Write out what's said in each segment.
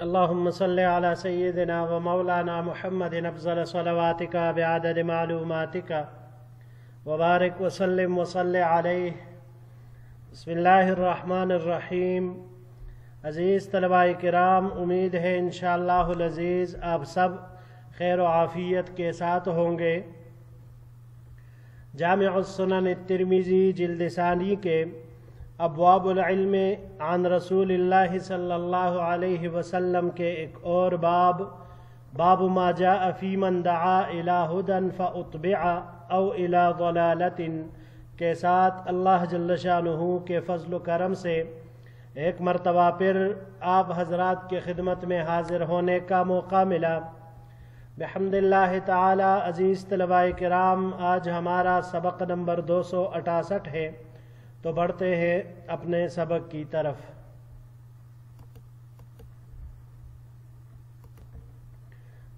اللهم صل على سيدنا ومولانا محمد أفضل صلواتك بعدد معلوماتك وبارك وسلم وصل عليه. بسم اللہ الرحمن الرحیم. عزیز طلباء کرام، امید ہے انشاءاللہ العزیز آپ سب خیر و عافیت کے ساتھ ہوں گے. جامع السنن الترمذی جلد ثانی کے ابواب العلم عن رسول اللہ صلی اللہ علیہ وسلم کے ایک اور باب ما جاء فی من دعا الی ہدی فاتبع او الی ضلالۃ کے ساتھ اللہ جل شانہ کے فضل و کرم سے ایک مرتبہ پھر آپ حضرات کی خدمت میں حاضر ہونے کا موقع ملا. بحمد اللہ تعالی. عزیز طلباء کرام، آج ہمارا سبق نمبر 268 ہے، تو بڑھتے ہیں اپنے سبق کی طرف.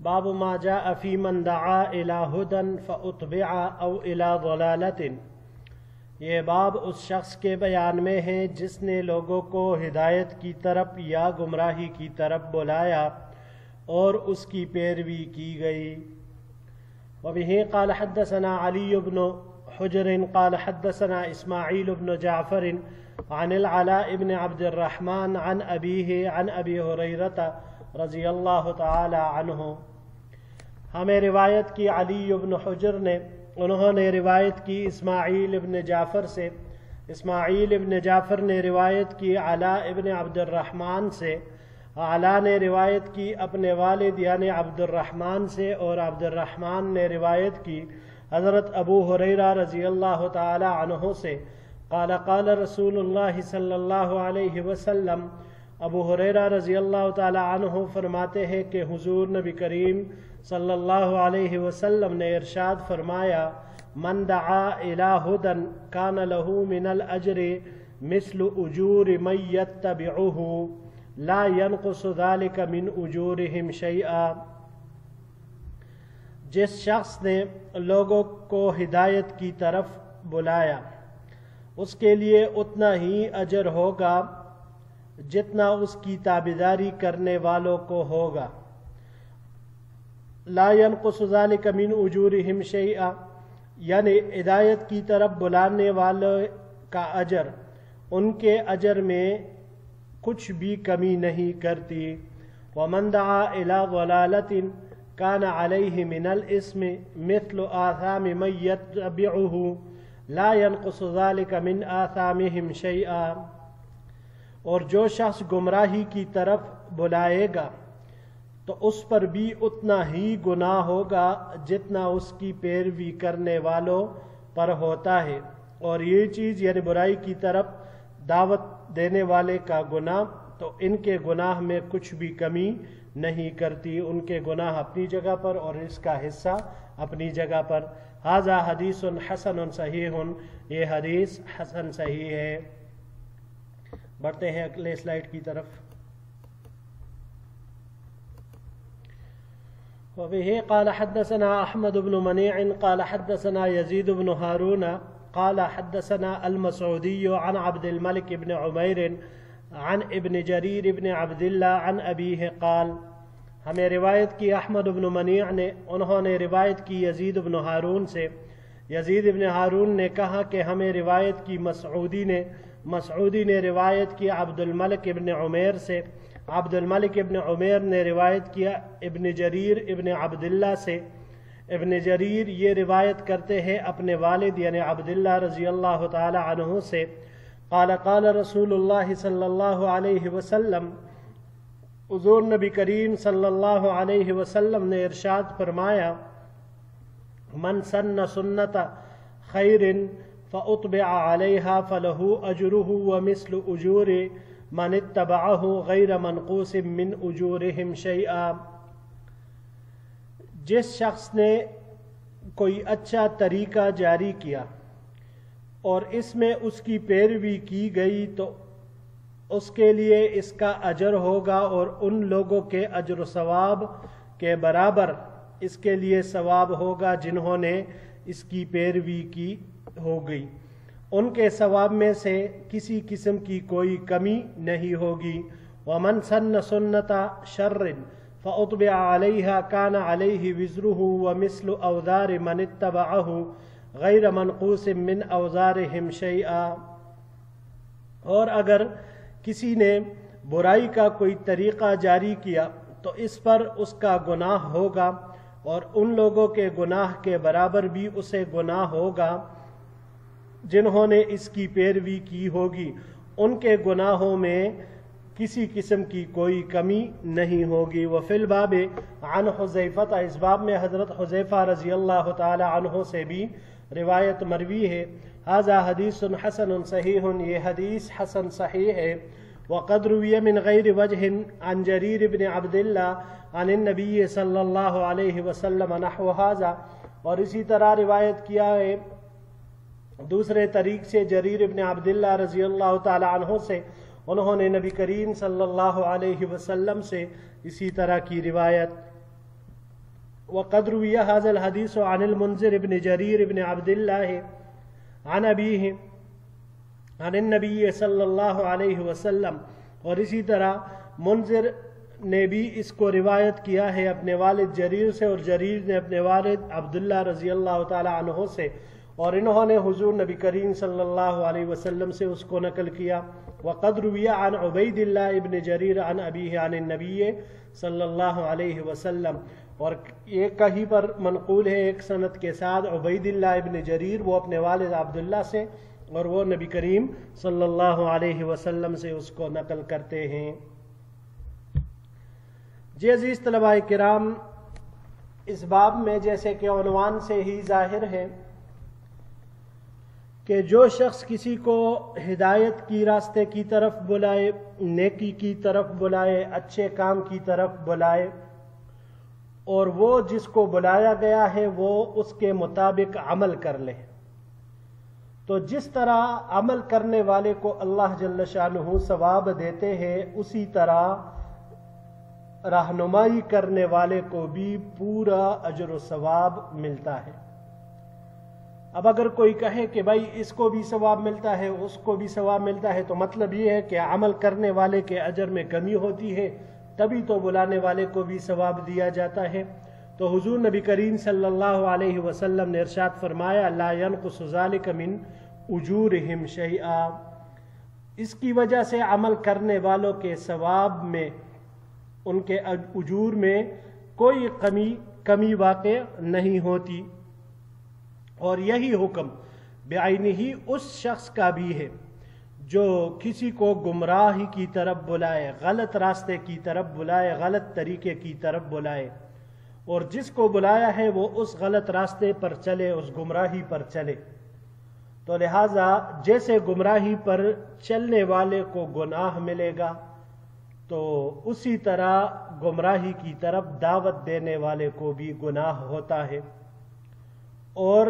باب ما جاء فی من دعا الی ہدی فاتبع او الی ضلالۃ. یہ باب اس شخص کے بیان میں ہے جس نے لوگوں کو ہدایت کی طرف یا گمراہی کی طرف بلایا اور اس کی پیروی کی گئی. وبہ قال حدثنا علی بن حجر قال حدثنا اسماعیل بن جعفر عن العلاء بن عبد الرحمن عن ابیہ عن ابی ہریرہ رضی اللہ تعالی عنہ. ہمیں روایت کی علی بن حجر نے، انہوں نے روایت کی اسماعیل بن جعفر سے، اسماعیل بن جعفر نے روایت کی علاء بن عبد الرحمن سے، علاء نے روایت کی اپنے والد یعنی عبد الرحمن سے، اور عبد الرحمن نے روایت کی حضرت ابو ہریرہ رضی اللہ تعالی عنہ سے. قال قال رسول اللہ صلی اللہ علیہ وسلم. ابو ہریرہ رضی اللہ تعالی عنہ فرماتے ہیں کہ حضور نبی کریم صلی اللہ علیہ وسلم نے ارشاد فرمایا: من دعا الی ہدی کان لہ من الاجر مثل اجور من یتبعہ لا ینقص ذلک من اجورہم شیئا. جس شخص نے لوگوں کو ہدایت کی طرف بلایا اس کے لیے اتنا ہی اجر ہوگا جتنا اس کی تابعداری کرنے والوں کو ہوگا. لا ينقص ذلك من اجورہم شیئا، یعنی ہدایت کی طرف بلانے والوں کا اجر ان کے اجر میں کچھ بھی کمی نہیں کرتی. ومن دعا الى ضلالۃ کان علیہ من الاسم مثل آثام من یتبعہ لا ينقص ذلك من آثامہم شیئا. اور جو شخص گمراہی کی طرف بلائے گا تو اس پر بھی اتنا ہی گناہ ہوگا جتنا اس کی پیروی کرنے والوں پر ہوتا ہے. اور یہ چیز یعنی برائی کی طرف دعوت دینے والے کا گناہ، تو ان کے گناہ میں کچھ بھی کمی نہیں کرتی. ان کے گناہ اپنی جگہ پر اور اس کا حصہ اپنی جگہ پر. ھذا حدیث حسن صحیح. یہ حدیث حسن صحیح ہے. بڑھتے ہیں اگلے سلائیڈ کی طرف. وبه قال حدثنا احمد بن منيع قال حدثنا يزيد بن هارون قال حدثنا المسعودي عن عبد الملك بن عمير عن ابن جرير بن عبد الله عن أبيه قال. ہمیں روایت کی احمد بن منیع نے، انہوں نے روایت کی یزید بن ہارون سے. یزید بن ہارون نے کہا کہ ہمیں روایت کی مسعودی نے روایت کی عبد الملک ابن عمیر سے. عبد الملک ابن عمیر نے روایت کیا ابن جریر ابن عبداللہ سے. ابن جریر یہ روایت کرتے ہیں اپنے والد یعنی عبداللہ رضی اللہ تعالی عنہ سے. قال قال رسول اللہ صلی اللہ علیہ وسلم. حضور نبی کریم صلی اللہ علیہ وسلم نے ارشاد فرمایا: من سن سنت خیر فاتبع علیہا فلہ اجرہ ومثل اجور من اتبعہ غیر منقوص من اجورہم شیئا. جس شخص نے کوئی اچھا طریقہ جاری کیا اور اس میں اس کی پیروی کی گئی تو اس کے لیے اس کا اجر ہوگا، اور ان لوگوں کے اجر و ثواب کے برابر اس کے لیے ثواب ہوگا جنہوں نے اس کی پیروی کی ہوگی. ان کے ثواب میں سے کسی قسم کی کوئی کمی نہیں ہوگی، ومن سن سنت شر فأتبع عليها كان عليه وزره ومثل أوزار من اتبعه غیر منقوص من اوزارہم شیئا۔ اور اگر کسی نے برائی کا کوئی طریقہ جاری کیا تو اس پر اس کا گناہ ہوگا، اور ان لوگوں کے گناہ کے برابر بھی اسے گناہ ہوگا جنہوں نے اس کی پیروی کی ہوگی، ان کے گناہوں میں کسی قسم کی کوئی کمی نہیں ہوگی۔ وفی الباب عن حذیفہ، اس باب میں حضرت حذیفہ رضی اللہ تعالی عنہ سے بھی روایت مروی ہے، ھذا حدیث حسن صحیح، یہ حدیث حسن صحیح ہے۔ وقد روی من غیر وجہ عن جریر بن عبد اللہ عن النبی صلی اللہ علیہ وسلم نحو ھذا، اور اسی طرح روایت کیا ہے دوسرے طریق سے جریر بن عبد اللہ رضی اللہ تعالی عنہ سے، انہوں نے نبی کریم صلی اللہ علیہ وسلم سے اسی طرح کی روایت۔ وقد روی ھذا الحدیث عن المنذر بن جریر بن عبد اللہ عن ابیہ عن النبی صلی اللہ علیہ وسلم، اور اسی طرح منذر نے بھی اس کو روایت کیا ہے اپنے والد جریر سے، اور جریر نے اپنے والد عبداللہ رضی اللہ تعالی عنہ سے، اور انہوں نے حضور نبی کریم صلی اللہ علیہ وسلم سے اس کو نقل کیا۔ وقد روی عن عبید اللہ ابن جریر عن ابیہ عن النبی صلی اللہ علیہ وسلم، اور ایک کہیں پر منقول ہے ایک سند کے ساتھ عبید اللہ ابن جریر، وہ اپنے والد عبداللہ سے، اور وہ نبی کریم صلی اللہ علیہ وسلم سے اس کو نقل کرتے ہیں۔ جی عزیز طلباء کرام، اس باب میں جیسے کہ عنوان سے ہی ظاہر ہے کہ جو شخص کسی کو ہدایت کی راستے کی طرف بلائے، نیکی کی طرف بلائے، اچھے کام کی طرف بلائے، اور وہ جس کو بلایا گیا ہے وہ اس کے مطابق عمل کر لے، تو جس طرح عمل کرنے والے کو اللہ جل شانہ ثواب دیتے ہیں، اسی طرح رہنمائی کرنے والے کو بھی پورا اجر و ثواب ملتا ہے۔ اب اگر کوئی کہے کہ بھائی اس کو بھی ثواب ملتا ہے، اس کو بھی ثواب ملتا ہے، تو مطلب یہ ہے کہ عمل کرنے والے کے اجر میں کمی ہوتی ہے، تبھی تو بلانے والے کو بھی ثواب دیا جاتا ہے۔ تو حضور نبی کریم صلی اللہ علیہ وسلم نے ارشاد فرمایا لا ينقص ذلك من اجورہم شیئا، اس کی وجہ سے عمل کرنے والوں کے ثواب میں، ان کے اجور میں کوئی کمی واقع نہیں ہوتی۔ اور یہی حکم بعینہ اس شخص کا بھی ہے جو کسی کو گمراہی کی طرف بلائے، غلط راستے کی طرف بلائے، غلط طریقے کی طرف بلائے، اور جس کو بلایا ہے وہ اس غلط راستے پر چلے، اس گمراہی پر چلے۔ تو لہٰذا جیسے گمراہی پر چلنے والے کو گناہ ملے گا، تو اسی طرح گمراہی کی طرف دعوت دینے والے کو بھی گناہ ہوتا ہے، اور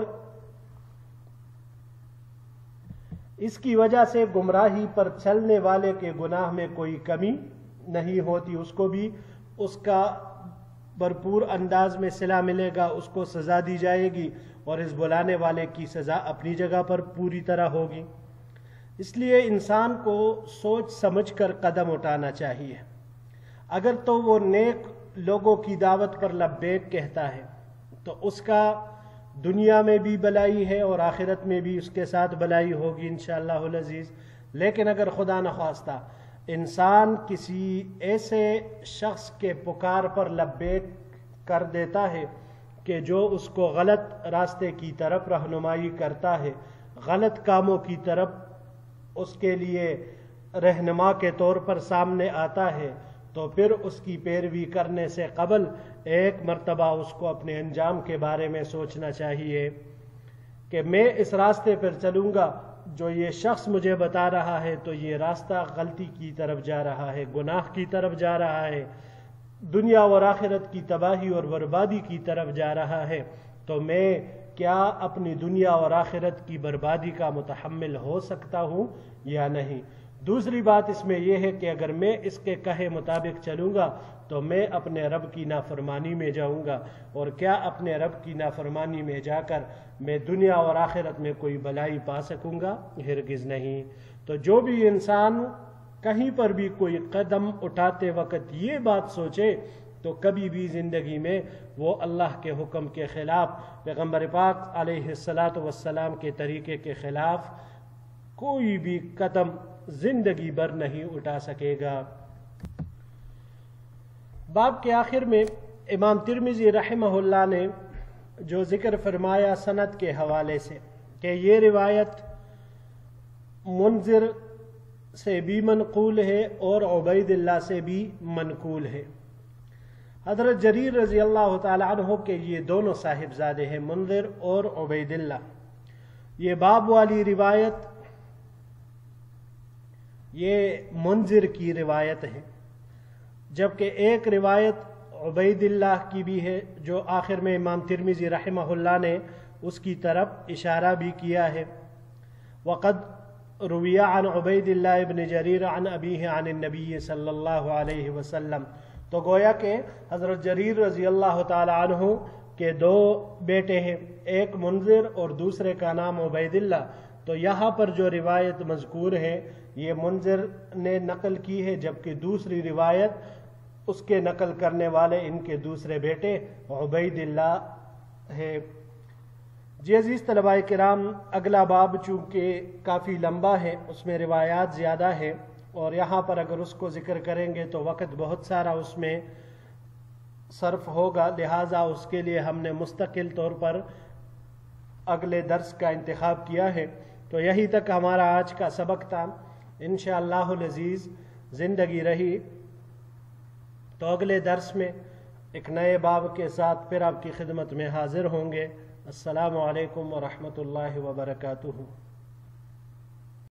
اس کی وجہ سے گمراہی پر چلنے والے کے گناہ میں کوئی کمی نہیں ہوتی، اس کو بھی اس کا بھرپور انداز میں صلہ ملے گا، اس کو سزا دی جائے گی، اور اس بلانے والے کی سزا اپنی جگہ پر پوری طرح ہوگی۔ اس لیے انسان کو سوچ سمجھ کر قدم اٹھانا چاہیے۔ اگر تو وہ نیک لوگوں کی دعوت پر لبیک کہتا ہے تو اس کا دنیا میں بھی بلائی ہے اور آخرت میں بھی اس کے ساتھ بلائی ہوگی انشاءاللہ العزیز۔ لیکن اگر خدا نخواستہ انسان کسی ایسے شخص کے پکار پر لبیک کر دیتا ہے کہ جو اس کو غلط راستے کی طرف رہنمائی کرتا ہے، غلط کاموں کی طرف اس کے لیے رہنما کے طور پر سامنے آتا ہے، تو پھر اس کی پیروی کرنے سے قبل ایک مرتبہ اس کو اپنے انجام کے بارے میں سوچنا چاہیے کہ میں اس راستے پر چلوں گا، جو یہ شخص مجھے بتا رہا ہے تو یہ راستہ غلطی کی طرف جا رہا ہے، گناہ کی طرف جا رہا ہے، دنیا اور آخرت کی تباہی اور بربادی کی طرف جا رہا ہے، تو میں کیا اپنی دنیا اور آخرت کی بربادی کا متحمل ہو سکتا ہوں یا نہیں۔ دوسری بات اس میں یہ ہے کہ اگر میں اس کے کہے مطابق چلوں گا تو میں اپنے رب کی نافرمانی میں جاؤں گا، اور کیا اپنے رب کی نافرمانی میں جا کر میں دنیا اور آخرت میں کوئی بھلائی پا سکوں گا؟ ہرگز نہیں۔ تو جو بھی انسان کہیں پر بھی کوئی قدم اٹھاتے وقت یہ بات سوچے تو کبھی بھی زندگی میں وہ اللہ کے حکم کے خلاف، پیغمبر پاک علیہ الصلاۃ والسلام کے طریقے کے خلاف کوئی بھی قدم زندگی بھر نہیں اٹھا سکے گا۔ باب کے آخر میں امام ترمذی رحمہ اللہ نے جو ذکر فرمایا سند کے حوالے سے کہ یہ روایت منذر سے بھی منقول ہے اور عبید اللہ سے بھی منقول ہے۔ حضرت جریر رضی اللہ تعالی عنہ کے یہ دونوں صاحبزادے ہیں، منذر اور عبید اللہ۔ یہ باب والی روایت یہ منذر کی روایت ہے، جبکہ ایک روایت عبید اللہ کی بھی ہے جو آخر میں امام ترمذی رحمہ اللہ نے اس کی طرف اشارہ بھی کیا ہے۔ وقد روی عن عبید اللہ ابن جریر عن ابیہ عن النبی صلی اللہ علیہ وسلم، تو گویا کہ حضرت جریر رضی اللہ تعالی عنہ کے دو بیٹے ہیں، ایک منذر اور دوسرے کا نام عبید اللہ۔ تو یہاں پر جو روایت مذکور ہے یہ منذر نے نقل کی ہے، جبکہ دوسری روایت اس کے نقل کرنے والے ان کے دوسرے بیٹے عبید اللہ ہے۔ جی عزیز طلباء کرام، اگلا باب چونکہ کافی لمبا ہے، اس میں روایات زیادہ ہے، اور یہاں پر اگر اس کو ذکر کریں گے تو وقت بہت سارا اس میں صرف ہوگا، لہٰذا اس کے لیے ہم نے مستقل طور پر اگلے درس کا انتخاب کیا ہے۔ تو یہی تک ہمارا آج کا سبق تھا۔ انشاءاللہ العزیز زندگی رہی تو اگلے درس میں ایک نئے باب کے ساتھ پھر آپ کی خدمت میں حاضر ہوں گے۔ السلام علیکم ورحمۃ اللہ وبرکاتہ۔